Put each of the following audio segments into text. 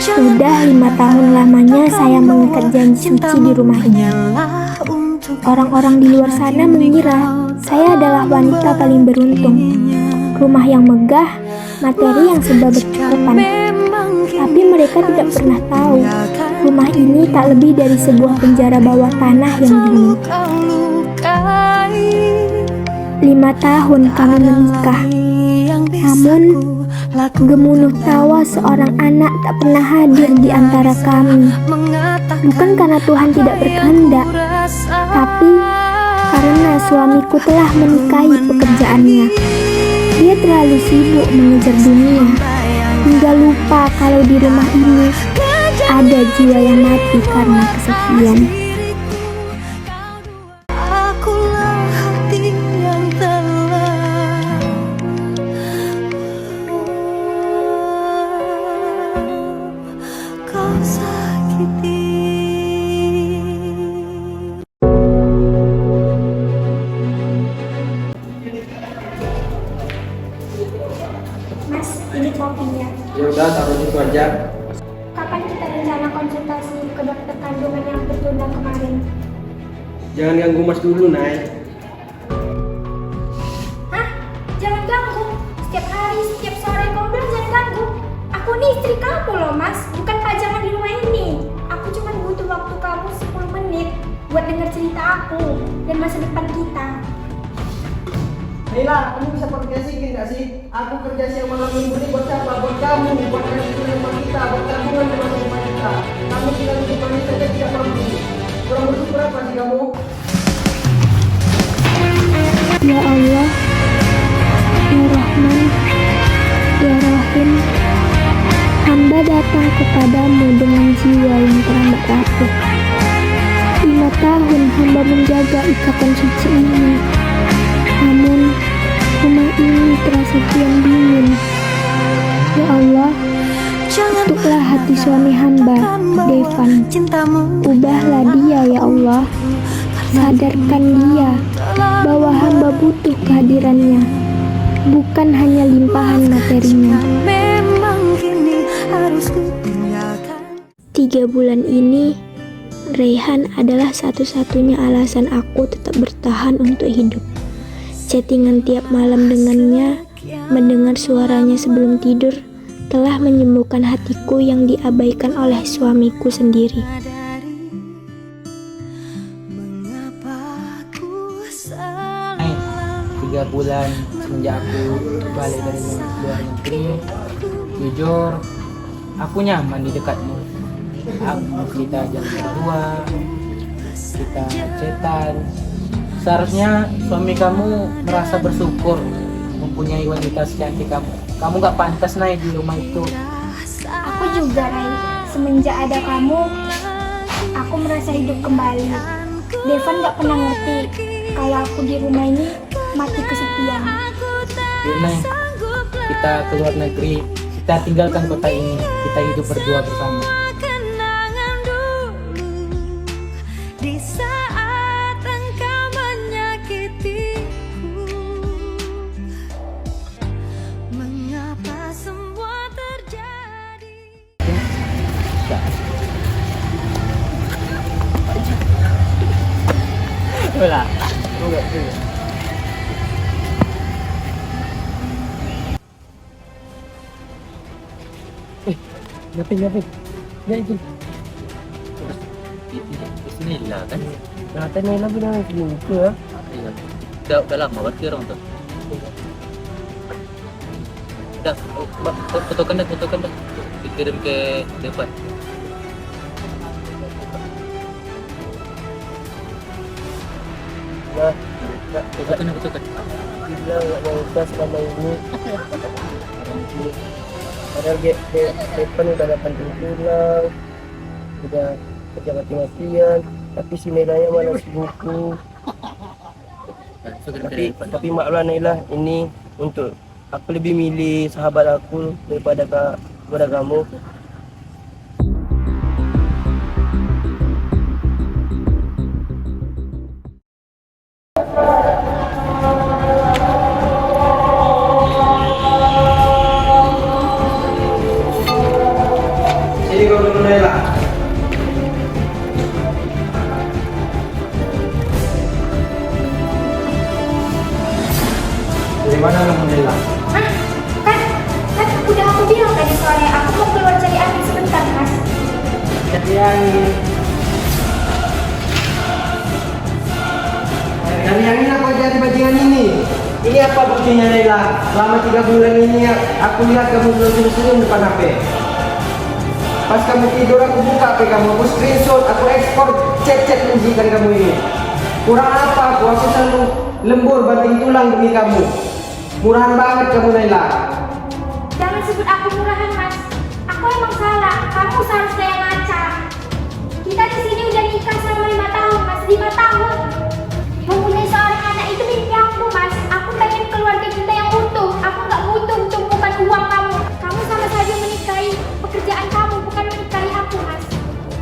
Sudah 5 tahun lamanya saya mengikat janji suci di rumah ini. Orang-orang di luar sana mengira saya adalah wanita paling beruntung. Rumah yang megah, materi yang serba berkecukupan. Tapi mereka tidak pernah tahu, rumah ini tak lebih dari sebuah penjara bawah tanah yang dingin. 5 tahun kami menikah, namun gemuruh tawa seorang anak tak pernah hadir di antara kami. Bukan karena Tuhan tidak berkehendak, tapi karena suamiku telah menikahi pekerjaannya. Dia terlalu sibuk mengejar dunia, hingga lupa kalau di rumah ini ada jiwa yang mati karena kesepian. Mas, ini kopinya. Ya udah, taruh situ aja. Kapan kita rencana konsultasi ke dokter kandungan yang tertunda kemarin? Jangan ganggu Mas dulu, Nay. Hah? Jangan ganggu. Setiap hari, setiap sore kau bilang jangan ganggu. Aku nih istri kamu loh, Mas. Bukan pajangan di rumah ini. Aku cuma butuh waktu kamu 10 menit buat dengar cerita aku dan masa depan kita. Hei kamu bisa pakai sih nggak sih? Aku kerja siang malam minggu ini buat siapa? Buat kamu, buat rumah kita, buat tabungan di masa depan kita. Kamu tinggal di depan ini saja tidak mampu. Kurang bersyukur apa sih kamu? Ya Allah, Ya Rahman, Ya Rahim, hamba datang kepadamu dengan jiwa yang teramat rapuh. 5 tahun hamba menjaga ikatan suci ini, namun rumah ini terasa kian dingin. Ya Allah, ketuklah hati suami hamba, Devan. Ubahlah dia, ya Allah. Sadarkan dia bahwa hamba butuh kehadirannya, bukan hanya limpahan materinya. 3 bulan ini, Raihan adalah satu-satunya alasan aku tetap bertahan untuk hidup. Chattingan tiap malam dengannya, mendengar suaranya sebelum tidur, telah menyembuhkan hatiku yang diabaikan oleh suamiku sendiri. Hai, 3 bulan semenjak aku balik dari luar negeri, jujur, aku nyaman di dekatmu. Kita jalan berdua, kita chatan. Seharusnya suami kamu merasa bersyukur mempunyai wanita secantik kamu. Kamu gak pantas naik di rumah itu. Aku juga, Rai. Semenjak ada kamu, aku merasa hidup kembali. Devan gak pernah ngerti kalau aku di rumah ini mati kesepian. Yuna, kita keluar negeri, kita tinggalkan kota ini, kita hidup berdua bersama. Wala. Ngapain? Ya itu. Bismillah kan? Natin na lang bilang itu ya. Iya. Udah lama berarti orang tuh. Udah, fotokan dah. Dikirim ke depan. Nah, Fotokan. bilang nggak mau usah selama ini. Padahal Depan udah 8 bulan, udah kerja mati-matian, tapi si Nailanya malah sibuk. Tapi maklumlah Naila, ini untuk aku lebih milih sahabat aku daripada kamu. Ini kau dulu Naila. Dari mana kamu Naila? Hah? Kan udah aku bilang tadi sore aku mau keluar cari angin sebentar, Mas. Jadi angin. Dari angin apa jadi bajingan ini? Ini apa buktinya Naila? Selama 3 bulan ini aku lihat kamu belum senyum depan HP. Pas kamu tidur aku buka HP kamu, aku screenshot, aku ekspor chat-chat menjijikan kamu ini. Kurang apa aku selalu lembur banting tulang demi kamu. Murahan banget kamu Naila. Jangan sebut aku murahan, Mas. Aku emang salah. Kamu seharusnya yang ngaca. Kita di sini udah nikah selama 5 tahun, Mas. 5 tahun. Mempunyai seorang anak itu mimpi aku, Mas. Aku pengen keluarga kita yang utuh. Aku nggak butuh tumpukan uang kamu. Kamu sama saja menikahi pekerjaan kamu, bukan menikahi aku, Mas.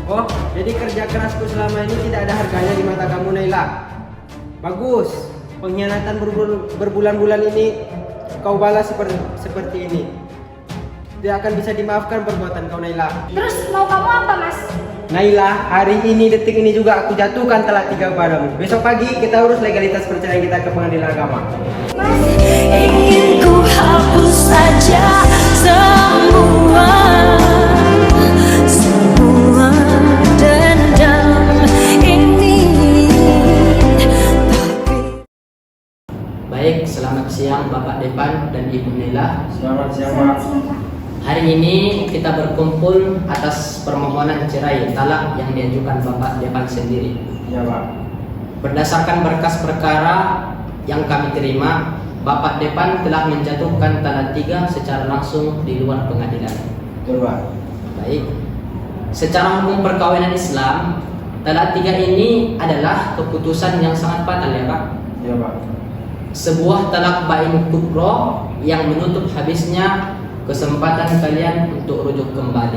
Oh, jadi kerja kerasku selama ini tidak ada harganya di mata kamu Naila. Bagus. Pengkhianatan berbulan-bulan ini kau balas seperti ini. Tidak akan bisa dimaafkan perbuatan kau Naila. Terus mau kamu apa, Mas? Naila, hari ini detik ini juga aku jatuhkan talak 3 padamu. Besok pagi kita urus legalitas perceraian kita ke pengadilan agama. Mas, Ingin ku hapus saja semua dendam ini. Baik, selamat siang Bapak Depan dan Ibu Naila. Selamat siang, selamat siang, Pak. Hari ini kita berkumpul atas permohonan cerai talak yang diajukan Bapak Depan sendiri. Ya, Pak. Berdasarkan berkas perkara yang kami terima, Bapak Depan telah menjatuhkan talak 3 secara langsung di luar pengadilan. Betul, Pak. Baik. Secara hukum perkawinan Islam, talak 3 ini adalah keputusan yang sangat fatal ya Pak. Ya, Pak. Sebuah talak bain kubro yang menutup habisnya kesempatan kalian untuk rujuk kembali.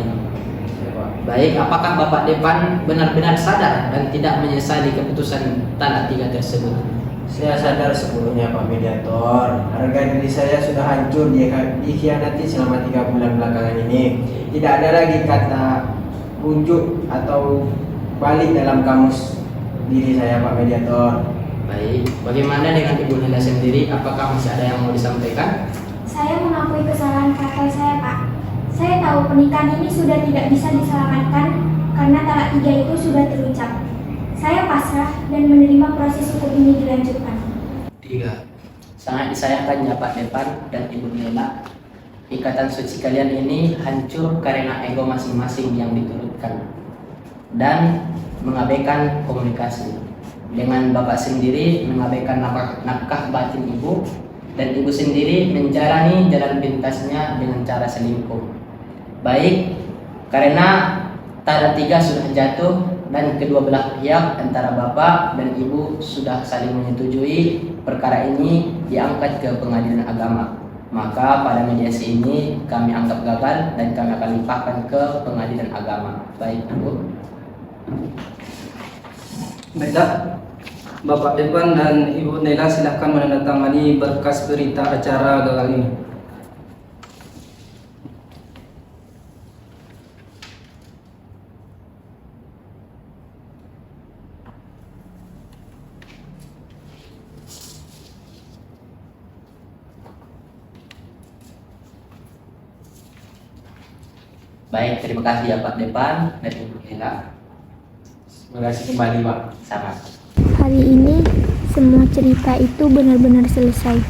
Ya, Pak. Baik, apakah Bapak Depan benar-benar sadar dan tidak menyesali keputusan talak 3 tersebut? Saya sadar sepenuhnya Pak Mediator. Harga diri saya sudah hancur dikhianati selama 3 bulan belakangan ini. Tidak ada lagi kata rujuk atau balik dalam kamus diri saya Pak Mediator. Baik, bagaimana dengan Ibu Naila sendiri? Apakah masih ada yang mau disampaikan? Saya mengakui kesalahan kakak saya, Pak. Saya tahu pernikahan ini sudah tidak bisa diselamatkan karena talak 3 itu sudah terucap. Saya pasrah dan menerima proses hukum ini dilanjutkan. 3. Sangat disayangkan ya Pak Depan dan Ibu Naila. Ikatan suci kalian ini hancur karena ego masing-masing yang diturutkan dan mengabaikan komunikasi. Dengan Bapak sendiri mengabaikan nafkah batin Ibu, dan Ibu sendiri menjalani jalan pintasnya dengan cara selingkuh. Baik, karena talak 3 sudah jatuh dan kedua belah pihak antara Bapak dan Ibu sudah saling menyetujui perkara ini diangkat ke pengadilan agama. Maka pada mediasi ini kami anggap gagal dan kami akan limpahkan ke pengadilan agama. Baik, Ibu. Baiklah, Bapak Depan dan Ibu Naila silahkan menandatangani berkas berita acara gagal ini. Baik, terima kasih ya Pak Depan dan Ibu Naila. Terima kasih kembali Pak. Sama. Hari ini semua cerita itu benar-benar selesai.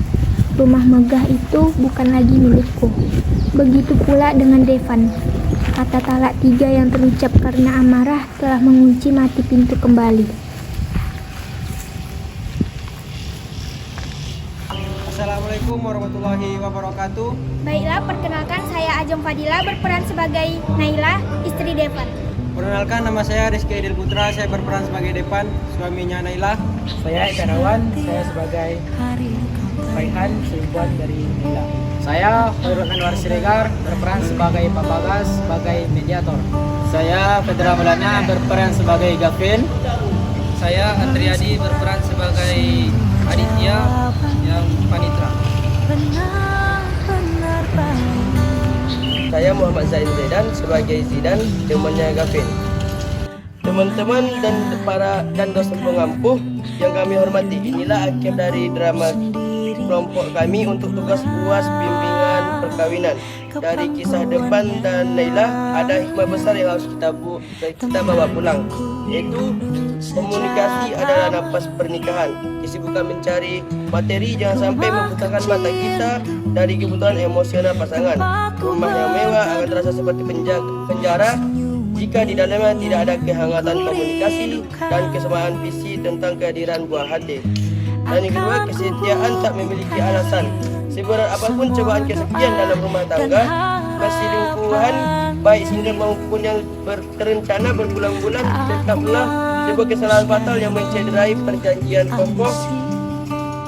Rumah megah itu bukan lagi milikku. Begitu pula dengan Devan. Kata talak 3 yang terucap karena amarah telah mengunci mati pintu kembali. Assalamualaikum warahmatullahi wabarakatuh. Baiklah, perkenalkan saya Ajeng Fadila berperan sebagai Naila, istri Devan. Perkenalkan, nama saya Rizky Edil Putra, saya berperan sebagai Depan, suaminya Naila. Saya Ikarawan, saya sebagai Raihan, selingkuhan dari Naila. Saya Khairul Anwar Siregar, berperan sebagai Pak Bagas, sebagai mediator. Saya Fedra Maulana, berperan sebagai Gavin. Saya Andriadi berperan sebagai Aditya yang panitra. Benar-benar baik. Saya Muhammad Zain Zaidan sebagai Zidan, temannya Gavin. Teman-teman dan dosen pengampuh yang kami hormati, inilah akhir dari drama kelompok kami untuk tugas UAS bimbingan perkawinan. Dari kisah Depan dan Naila ada hikmah besar yang harus kita bawa pulang, yaitu komunikasi adalah nafas pernikahan. Kesibukan mencari materi jangan sampai membutakan mata kita dari kebutuhan emosional pasangan. Rumah yang mewah akan terasa seperti penjara jika di dalamnya tidak ada kehangatan komunikasi dan kesamaan visi tentang kehadiran buah hati. Dan yang kedua, kesetiaan tak memiliki alasan. Seberat apapun cobaan kesekian dalam rumah tangga, perselingkuhan baik sindir maupun yang terencana berbulan-bulan tetaplah sebuah kesalahan fatal yang mencederai perjanjian kokoh.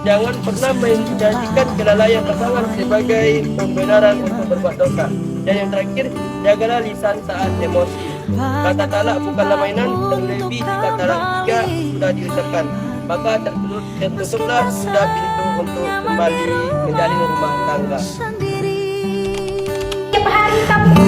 Jangan pernah menjadikan kelalaian pasangan sebagai pembenaran untuk berbuat dosa. Dan yang terakhir, jagalah lisan saat emosi. Kata talak bukanlah mainan, terlebih jika talak 3 sudah diucapkan, maka tertutuplah sudah pintu untuk kembali menjalin rumah tangga. Setiap hari kamu